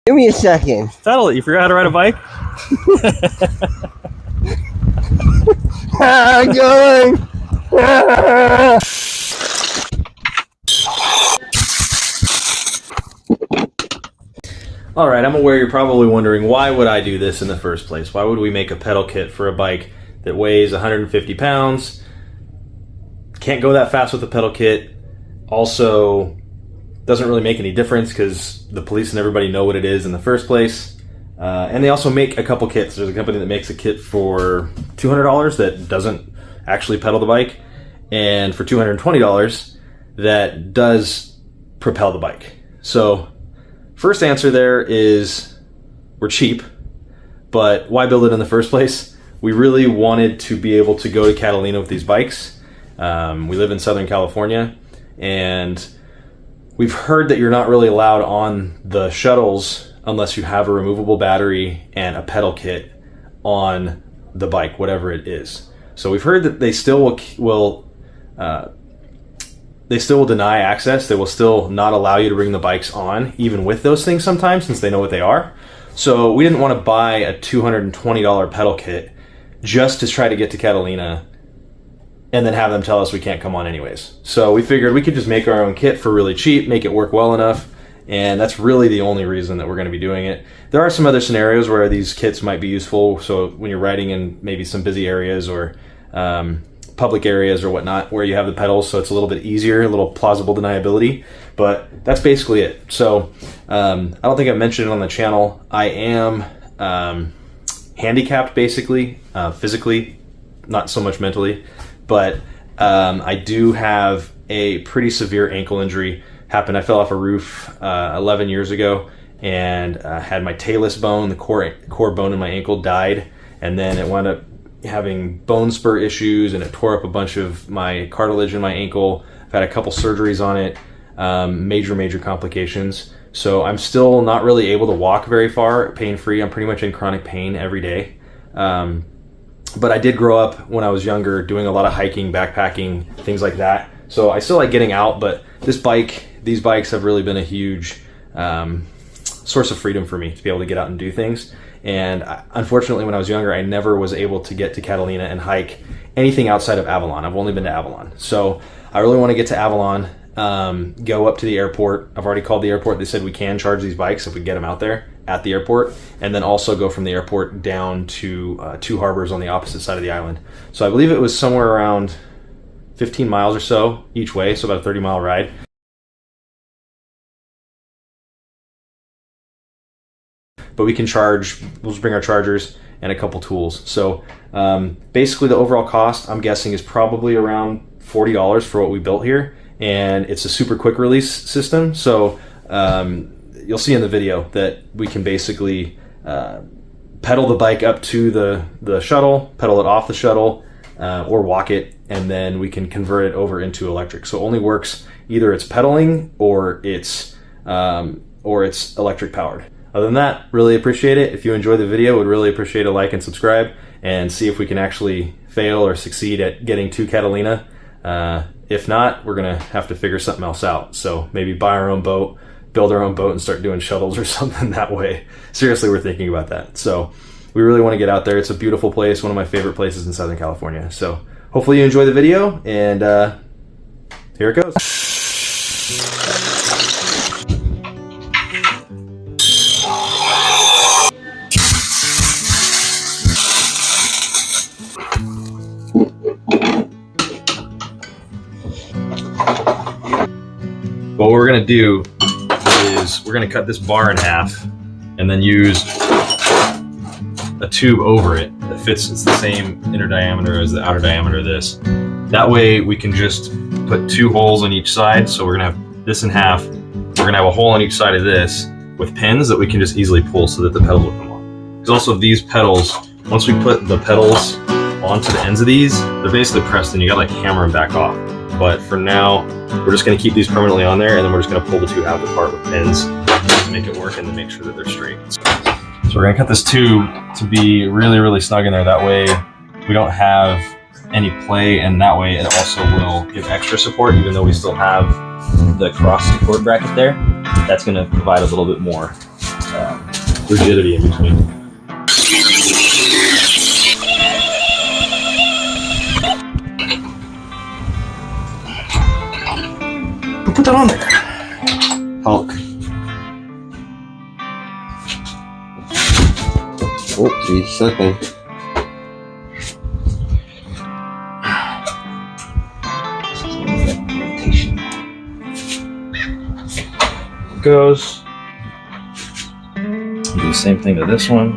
Give me a second. Settle it. You forgot how to ride a bike? Good. All right, I'm aware you're probably wondering, why would I do this in the first place? Why would we make a pedal kit for a bike that weighs 150 pounds? Can't go that fast with a pedal kit. Also, doesn't really make any difference because the police and everybody know what it is in the first place. And they also make a couple kits. There's a company that makes a kit for $200 that doesn't actually pedal the bike, and for $220 that does propel the bike. So first answer there is we're cheap, but why build it in the first place? We really wanted to be able to go to Catalina with these bikes. We live in Southern California, and we've heard that you're not really allowed on the shuttles unless you have a removable battery and a pedal kit on the bike, whatever it is. So we've heard that they still will deny access. They will still not allow you to bring the bikes on, even with those things sometimes, since they know what they are. So we didn't want to buy a $220 pedal kit just to try to get to Catalina and then have them tell us we can't come on anyways. So we figured we could just make our own kit for really cheap, make it work well enough, and that's really the only reason that we're going to be doing it. There are some other scenarios where these kits might be useful, so when you're riding in maybe some busy areas or public areas or whatnot where you have the pedals, so it's a little bit easier, a little plausible deniability, but that's basically it. So I don't think I've mentioned it on the channel. I am handicapped basically, physically, not so much mentally, but I do have a pretty severe ankle injury. Happened, I fell off a roof 11 years ago and had my talus bone, the core bone in my ankle, died, and then it wound up having bone spur issues, and it tore up a bunch of my cartilage in my ankle. I've had a couple surgeries on it, major complications. So I'm still not really able to walk very far pain-free. I'm pretty much in chronic pain every day. But I did grow up when I was younger doing a lot of hiking, backpacking, things like that. So I still like getting out, but these bikes have really been a huge source of freedom for me to be able to get out and do things. And unfortunately, when I was younger, I never was able to get to Catalina and hike anything outside of Avalon. I've only been to Avalon. So I really want to get to Avalon, go up to the airport. I've already called the airport. They said we can charge these bikes if we get them out there at the airport, and then also go from the airport down to Two Harbors on the opposite side of the island. So I believe it was somewhere around 15 miles or so each way, so about a 30-mile ride. But we can charge, we'll just bring our chargers and a couple tools. So basically the overall cost, I'm guessing, is probably around $40 for what we built here. And it's a super quick release system. So you'll see in the video that we can basically pedal the bike up to the shuttle, pedal it off the shuttle, or walk it, and then we can convert it over into electric. So it only works, either it's pedaling or it's electric powered. Other than that, really appreciate it. If you enjoyed the video, would really appreciate a like and subscribe, and see if we can actually fail or succeed at getting to Catalina. If not, we're gonna have to figure something else out. So maybe buy our own boat, build our own boat, and start doing shuttles or something that way. Seriously, we're thinking about that. So we really want to get out there. It's a beautiful place, one of my favorite places in Southern California. So hopefully you enjoy the video, and here it goes. What we're going to do is we're going to cut this bar in half and then use a tube over it that fits. It's the same inner diameter as the outer diameter of this. That way we can just put 2 holes on each side. So we're going to have this in half. We're going to have a hole on each side of this with pins that we can just easily pull so that the pedals will come on. Because also these pedals, once we put the pedals onto the ends of these, they're basically pressed and you got to like hammer them back off. But for now, we're just going to keep these permanently on there, and then we're just going to pull the 2 halves apart with pins to make it work and to make sure that they're straight. So we're going to cut this tube to be really snug in there. That way we don't have any play, and that way it also will give extra support, even though we still have the cross support bracket there. That's going to provide a little bit more rigidity in between. Put that on there. Hulk. Oops, he's slipping. Goes. Do the same thing to this one.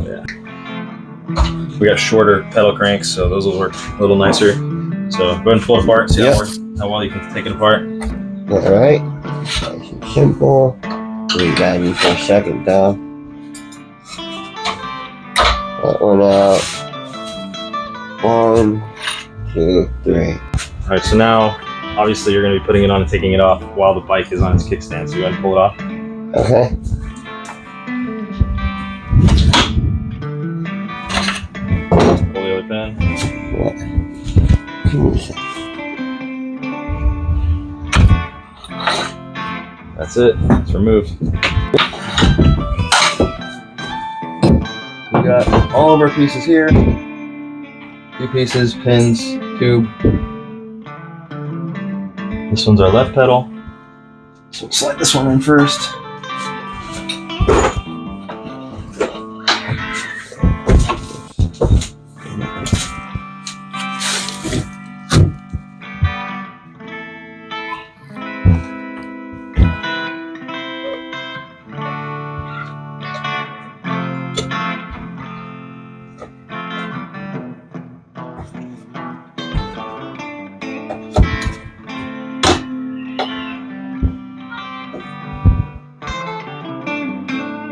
Yeah. We got shorter pedal cranks, so those will work a little nicer. So go ahead and pull it apart. See how well you can take it apart. All right. Nice and simple. We got you for a second though. That one out. 1, 2, 3. All right. So now, obviously, you're going to be putting it on and taking it off while the bike is on its kickstand. So go ahead and pull it off. Okay. Pull the other pin. Yeah. Give me a second. That's it. It's removed. We got all of our pieces here. 2 pieces, pins, tube. This one's our left pedal. So we'll slide this one in first.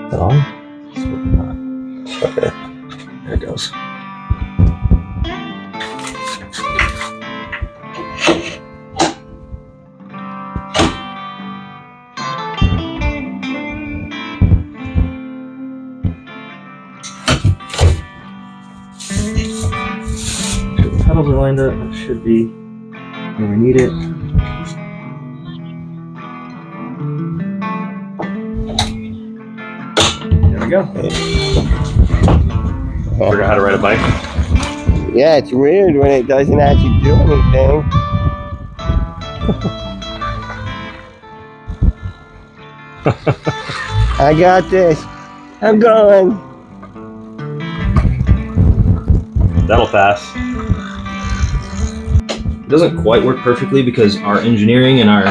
Is that on? Okay. There it goes. The pedals are lined up. It should be where we need it. There we go. Forgot how to ride a bike. Yeah, it's weird when it doesn't actually do anything. I got this. I'm going. That'll pass. It doesn't quite work perfectly because our engineering and our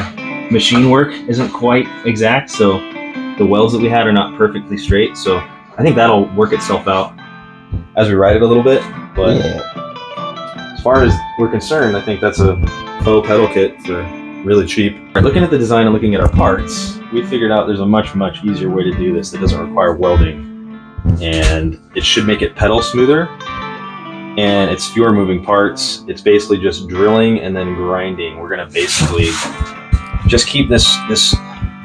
machine work isn't quite exact, so the welds that we had are not perfectly straight, so I think that'll work itself out as we ride it a little bit, but yeah. As far as we're concerned, I think that's a faux pedal kit for really cheap. Looking at the design and looking at our parts, we figured out there's a much easier way to do this that doesn't require welding, and it should make it pedal smoother, and it's fewer moving parts. It's basically just drilling and then grinding. We're gonna basically just keep this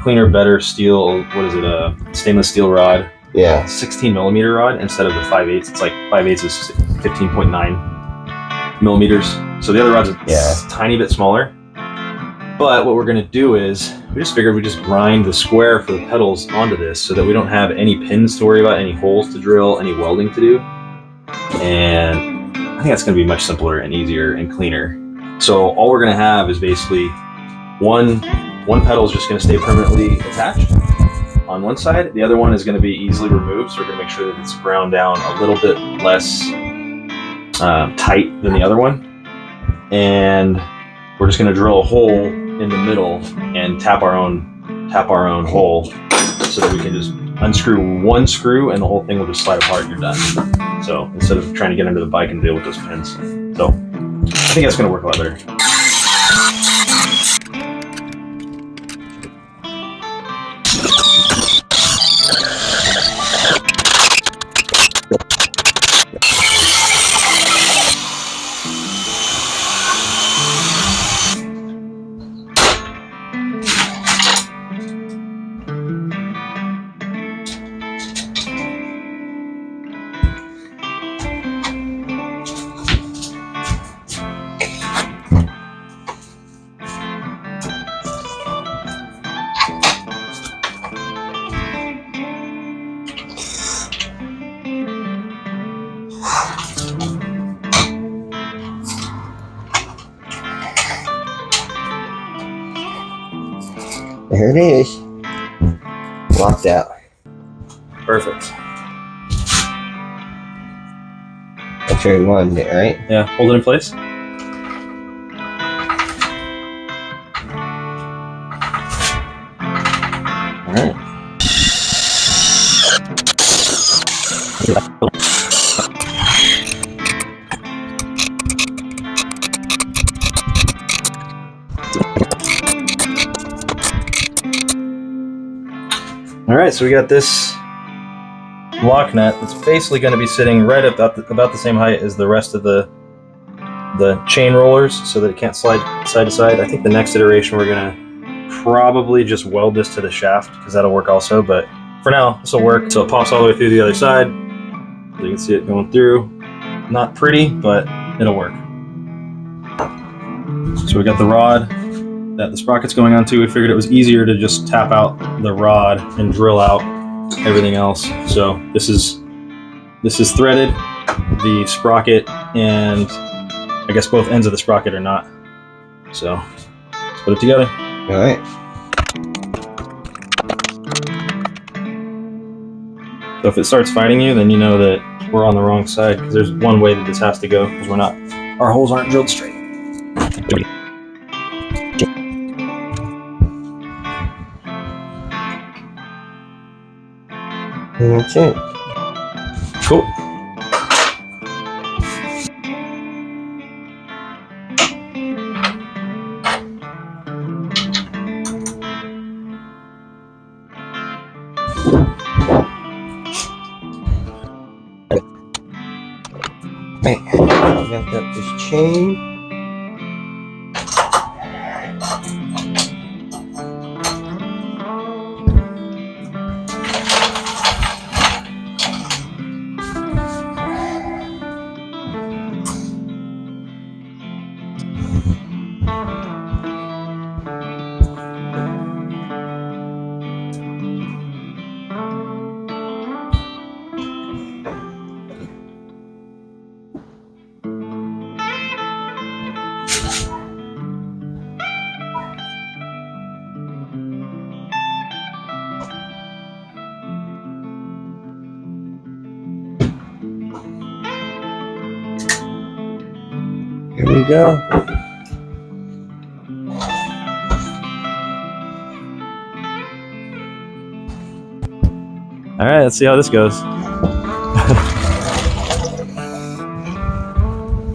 cleaner, better steel, what is it, a stainless steel rod. Yeah. 16 millimeter rod instead of the 5/8. It's like 5/8 is 15.9 millimeters. So the other rod's a tiny bit smaller. But what we're gonna do is, we just figured we'd just grind the square for the pedals onto this so that we don't have any pins to worry about, any holes to drill, any welding to do. And I think that's gonna be much simpler and easier and cleaner. So all we're gonna have is basically one pedal is just gonna stay permanently attached on one side. The other one is gonna be easily removed. So we're gonna make sure that it's ground down a little bit less tight than the other one. And we're just gonna drill a hole in the middle and tap our own hole so that we can just unscrew one screw and the whole thing will just slide apart and you're done. So instead of trying to get under the bike and deal with those pins. So I think that's gonna work a lot better. There it is. Locked out. Perfect. That's where you wanted it, right? Yeah, hold it in place. Alright. All right, so we got this lock nut that's basically going to be sitting right about the same height as the rest of the chain rollers so that it can't slide side to side. I think the next iteration we're going to probably just weld this to the shaft because that'll work also, but for now this will work. So it pops all the way through the other side. So you can see it going through. Not pretty, but it'll work. So we got the rod that the sprocket's going onto. We figured it was easier to just tap out the rod and drill out everything else. So this is threaded, the sprocket, and I guess both ends of the sprocket are not. So let's put it together. All right. So if it starts fighting you, then you know that we're on the wrong side because there's one way that this has to go because our holes aren't drilled straight. And that's it. Cool. Right. Wrapped up this chain. Here we go. All right, let's see how this goes.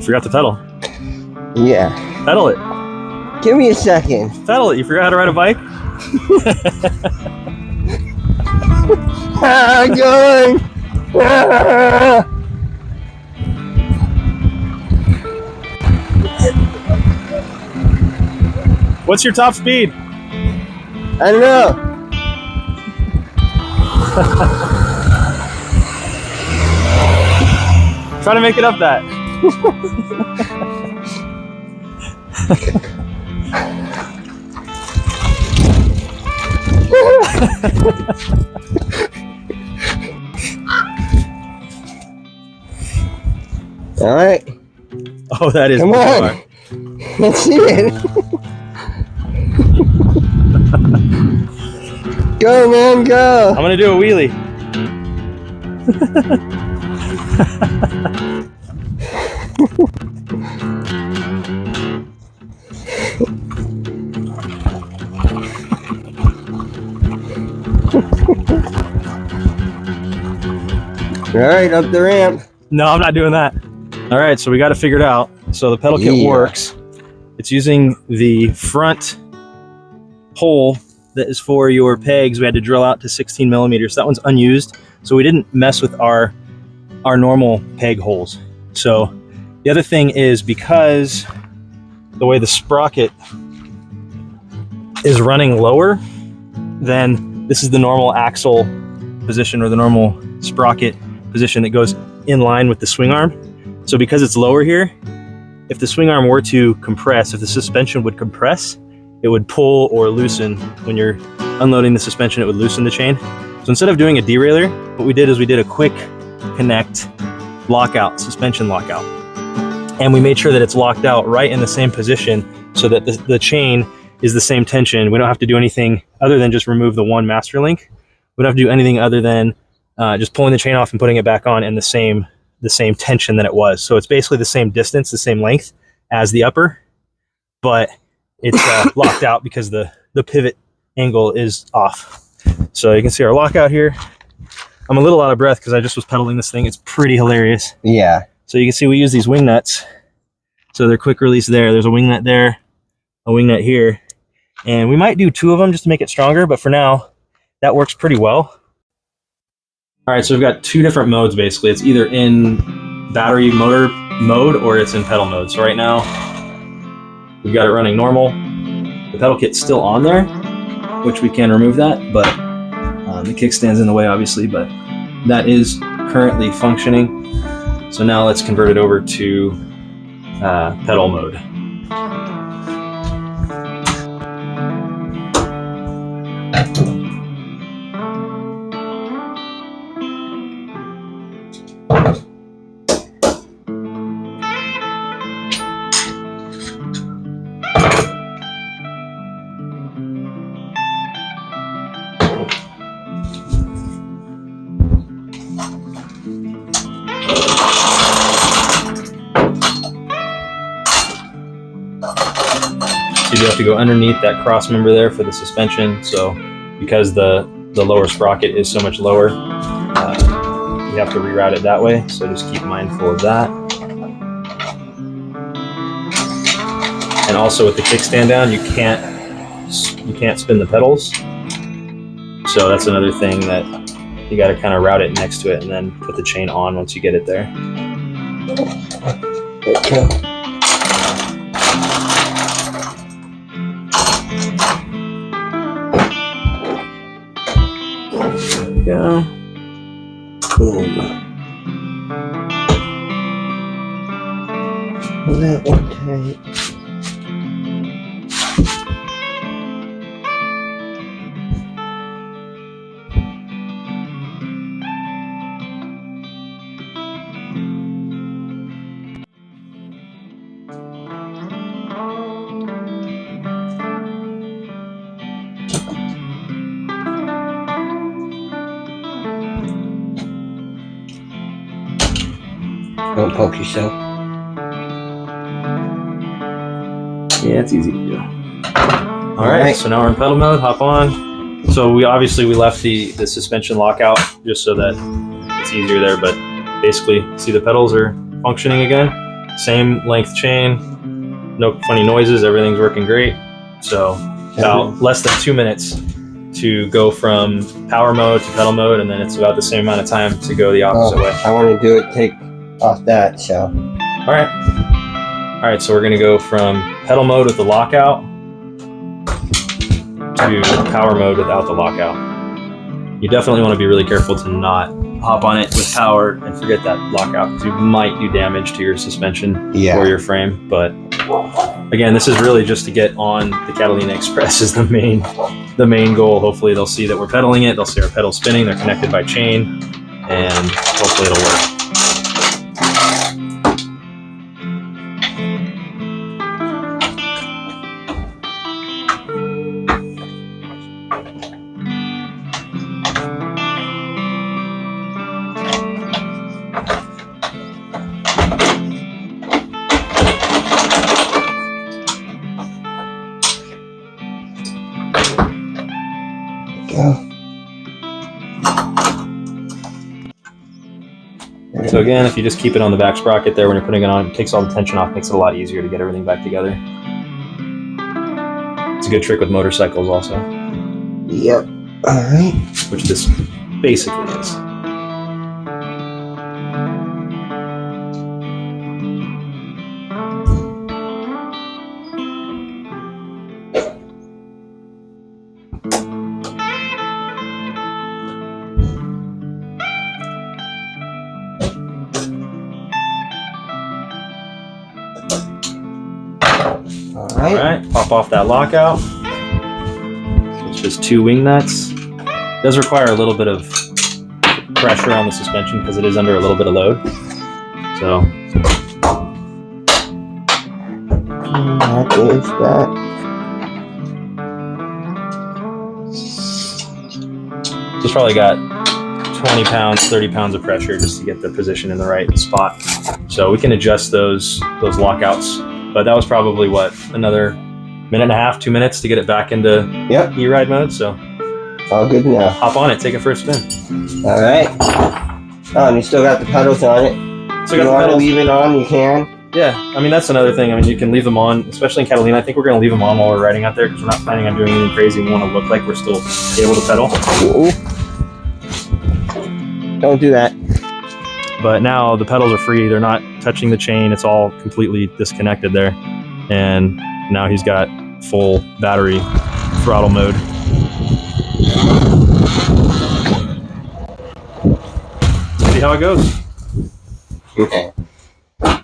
Forgot to pedal. Yeah. Pedal it. Give me a second. Pedal it. You forgot how to ride a bike? Going. What's your top speed? I don't know. Try to make it up that. All right. Oh, that is Come bizarre. on. Let's see it. Go, man, go. I'm gonna do a wheelie. All right, up the ramp. No, I'm not doing that. All right, so we got it figured out. So the pedal kit works. It's using the front hole that is for your pegs. We had to drill out to 16 millimeters. That one's unused, so we didn't mess with our normal peg holes. So the other thing is, because the way the sprocket is running lower, then this is the normal axle position or the normal sprocket position that goes in line with the swing arm. So because it's lower here, if the swing arm were to compress, if the suspension would compress, it would pull or loosen. When you're unloading the suspension, it would loosen the chain. So instead of doing a derailleur, what we did is we did a quick connect lockout, suspension lockout. And we made sure that it's locked out right in the same position so that the chain is the same tension. We don't have to do anything other than just remove the one master link. We don't have to do anything other than just pulling the chain off and putting it back on in the same tension that it was. So it's basically the same distance, the same length as the upper, but it's locked out because the pivot angle is off. So you can see our lockout here. I'm a little out of breath because I just was pedaling this thing. It's pretty hilarious. Yeah. So you can see we use these wing nuts. So they're quick release there. There's a wing nut there, a wing nut here. And we might do 2 of them just to make it stronger, but for now, that works pretty well. All right, so we've got 2 different modes basically. It's either in battery motor mode or it's in pedal mode. So right now, we've got it running normal. The pedal kit's still on there, which we can remove that, but the kickstand's in the way obviously, but that is currently functioning. So now let's convert it over to pedal mode. So you have to go underneath that cross member there for the suspension. So because the lower sprocket is so much lower, you have to reroute it that way. So just keep mindful of that. And also with the kickstand down, you can't spin the pedals. So that's another thing that you got to kind of route it next to it and then put the chain on once you get it there. Okay. Go. Boom. Well, that one tight. Don't poke yourself. Yeah, it's easy to do. All right, so now we're in pedal mode. Hop on. So we left the suspension lockout just so that it's easier there, but basically, see the pedals are functioning again. Same length chain, no funny noises. Everything's working great. So about less than 2 minutes to go from power mode to pedal mode, and then it's about the same amount of time to go the opposite way. I want to do it. Take off that, so. All right, so we're gonna go from pedal mode with the lockout to power mode without the lockout. You definitely want to be really careful to not hop on it with power and forget that lockout, because you might do damage to your suspension or your frame. But again, this is really just to get on the Catalina Express is the main goal. Hopefully they'll see that we're pedaling it, they'll see our pedals spinning, they're connected by chain, and hopefully it'll work. So again, if you just keep it on the back sprocket there when you're putting it on, it takes all the tension off, makes it a lot easier to get everything back together. It's a good trick with motorcycles also. Yep. All right. Which this basically is. All right, pop off that lockout. It's just 2 wing nuts. It does require a little bit of pressure on the suspension because it is under a little bit of load. So that is that. It's probably got 20 pounds, 30 pounds of pressure just to get the position in the right spot. So we can adjust those lockouts. But that was probably what, another minute and a half, 2 minutes to get it back into e-ride mode. So all good now. Hop on it, take it for a spin. All right. Oh, and you still got the pedals on it. So you want to leave it on, you can. Yeah, I mean, that's another thing. I mean, you can leave them on, especially in Catalina. I think we're going to leave them on while we're riding out there because we're not planning on doing anything crazy. We want to look like we're still able to pedal. Ooh. Don't do that. But now the pedals are free. They're not touching the chain. It's all completely disconnected there. And now he's got full battery throttle mode. See how it goes. Okay.